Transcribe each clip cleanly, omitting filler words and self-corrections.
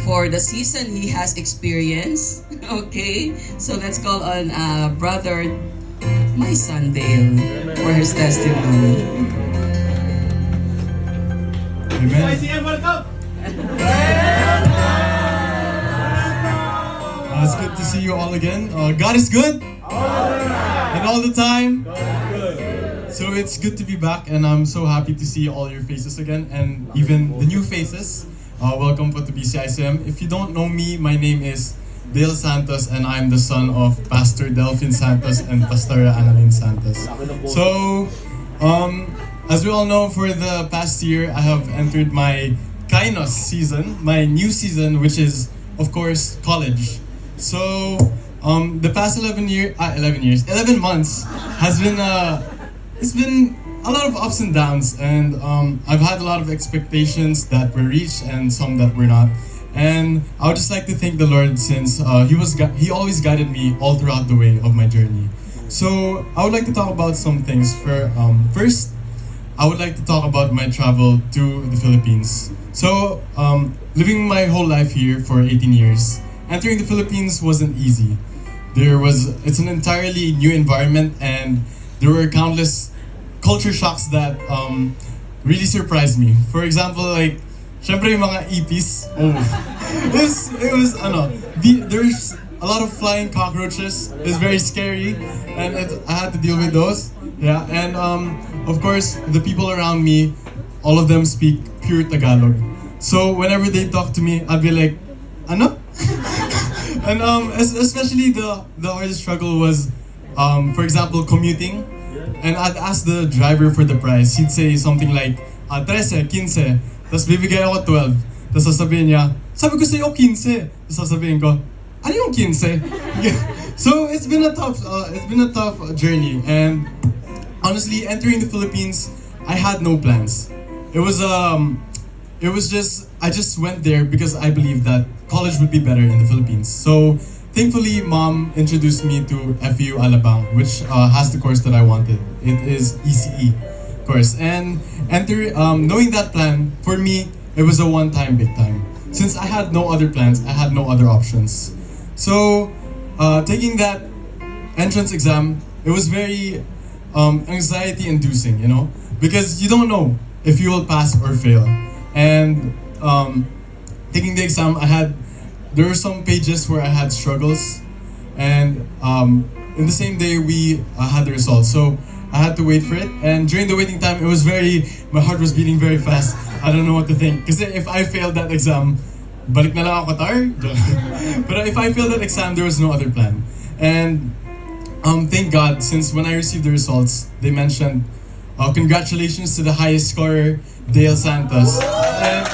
for the season he has experienced. Okay, so let's call on brother, my son Dayle, for his testimony. Amen. BCICM, welcome! It's good to see you all again. God is good. And all the time. So it's good to be back, and I'm so happy to see all your faces again, and even the new faces. Welcome po to BCICM. If you don't know me, my name is Dayle Santos, and I'm the son of Pastor Delphine Santos and Pastora Annalyn Santos. So, as we all know, for the past year, I have entered my Kainos season, my new season, which is, of course, college. So, the past 11 months has been, it's been a lot of ups and downs, and I've had a lot of expectations that were reached and some that were not. And I would just like to thank the Lord, since He always guided me all throughout the way of my journey. So I would like to talk about some things. First, I would like to talk about my travel to the Philippines. So, living my whole life here for 18 years, entering the Philippines wasn't easy. It's an entirely new environment, and there were countless culture shocks that really surprised me. For example, like, syempre yung mga EPs. There's a lot of flying cockroaches. It's very scary, and I had to deal with those. Yeah, and of course, the people around me, all of them speak pure Tagalog. So whenever they talk to me, I'd be like, ano? And especially the hardest struggle was, for example, commuting. And I'd ask the driver for the price. He'd say something like, 13, 15. Tapos bibigay ako 12. Tapos sasabihin niya, sabi ko sa'yo 15. Tapos sasabihin ko, ano yung 15? So it's been a tough journey. And honestly, entering the Philippines, I had no plans. I just went there because I believed that college would be better in the Philippines. So thankfully, Mom introduced me to FEU Alabang, which has the course that I wanted. It is ECE course. And knowing that plan, for me, it was a one-time big time. Since I had no other plans, I had no other options. So, taking that entrance exam, it was very anxiety-inducing, you know? Because you don't know if you will pass or fail. And taking the exam, there were some pages where I had struggles, and in the same day we had the results. So I had to wait for it, and during the waiting time, my heart was beating very fast. I don't know what to think, because if I failed that exam, balik na lang ako Qatar. But if I failed that exam, there was no other plan. And thank God, since when I received the results, they mentioned, congratulations to the highest scorer, Dayle Santos. And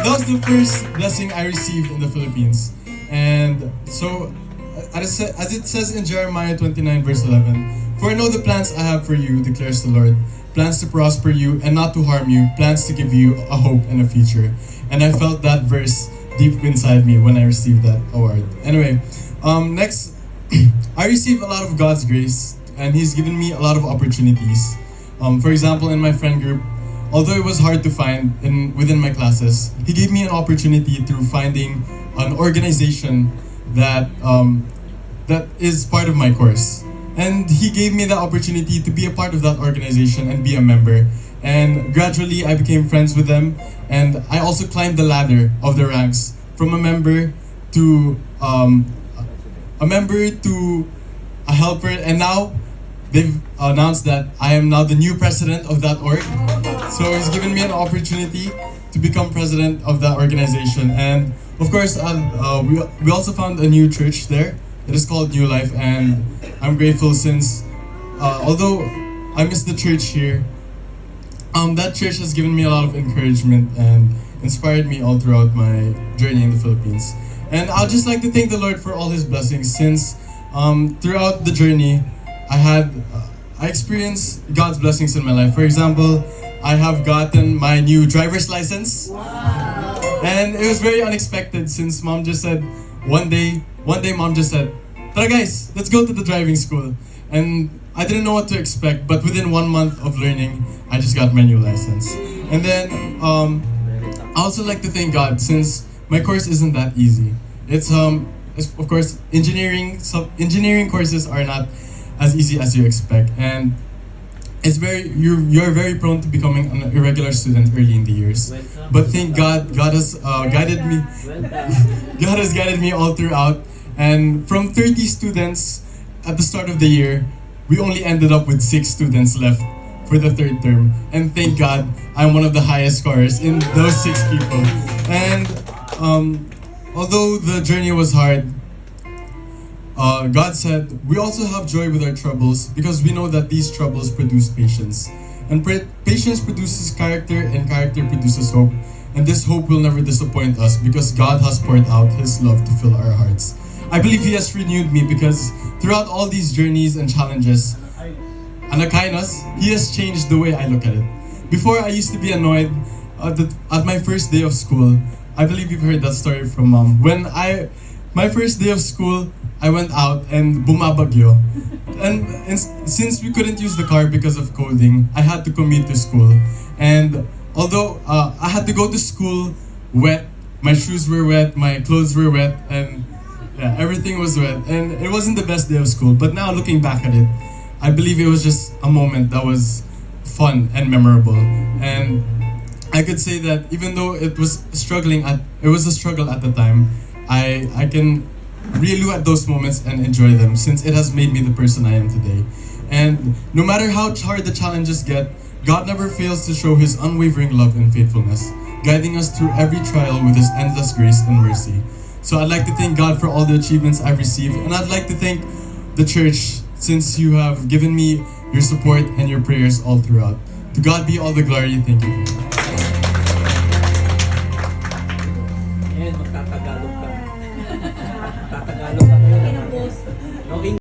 that was the first blessing I received in the Philippines. And so, as it says in Jeremiah 29 verse 11, "For I know the plans I have for you, declares the Lord, plans to prosper you and not to harm you, plans to give you a hope and a future." And I felt that verse deep inside me when I received that award. Anyway, next, I received a lot of God's grace, and He's given me a lot of opportunities. For example, in my friend group, although it was hard to find within my classes, He gave me an opportunity through finding an organization that is part of my course. And He gave me the opportunity to be a part of that organization and be a member. And gradually, I became friends with them, and I also climbed the ladder of the ranks from a member to a helper, and now they've announced that I am now the new president of that org. So He's given me an opportunity to become president of that organization. And of course, we also found a new church there. It is called New Life, and I'm grateful since, although I miss the church here, that church has given me a lot of encouragement and inspired me all throughout my journey in the Philippines. And I'd just like to thank the Lord for all His blessings, since throughout the journey, I experienced God's blessings in my life. For example, I have gotten my new driver's license. Wow. And it was very unexpected, since Mom just said, one day Mom just said, "Tara guys, let's go to the driving school." And I didn't know what to expect, but within 1 month of learning, I just got my new license. And then I also like to thank God, since my course isn't that easy. Of course, engineering courses are not as easy as you expect, and you're very prone to becoming an irregular student early in the years. But thank God, God has guided me. God has guided me all throughout, and from 30 students at the start of the year, we only ended up with 6 students left for the third term. And thank God, I'm one of the highest scorers in those 6 people. And although the journey was hard, God said, we also have joy with our troubles because we know that these troubles produce patience. And patience produces character, and character produces hope. And this hope will never disappoint us because God has poured out His love to fill our hearts. I believe He has renewed me because throughout all these journeys and challenges, Anakainus, He has changed the way I look at it. Before, I used to be annoyed at my first day of school. I believe you've heard that story from Mom. My first day of school, I went out and bumabagyo. And since we couldn't use the car because of coding, I had to commute to school. And although I had to go to school wet, my shoes were wet, my clothes were wet, and yeah, everything was wet. And it wasn't the best day of school. But now looking back at it, I believe it was just a moment that was fun and memorable. And I could say that even though it was a struggle at the time, I can really look at those moments and enjoy them since it has made me the person I am today. And no matter how hard the challenges get, God never fails to show His unwavering love and faithfulness, guiding us through every trial with His endless grace and mercy. So I'd like to thank God for all the achievements I've received, and I'd like to thank the church since you have given me your support and your prayers all throughout. To God be all the glory. Thank you. Magtatagalog ka. Magtatagalog ka ngayon.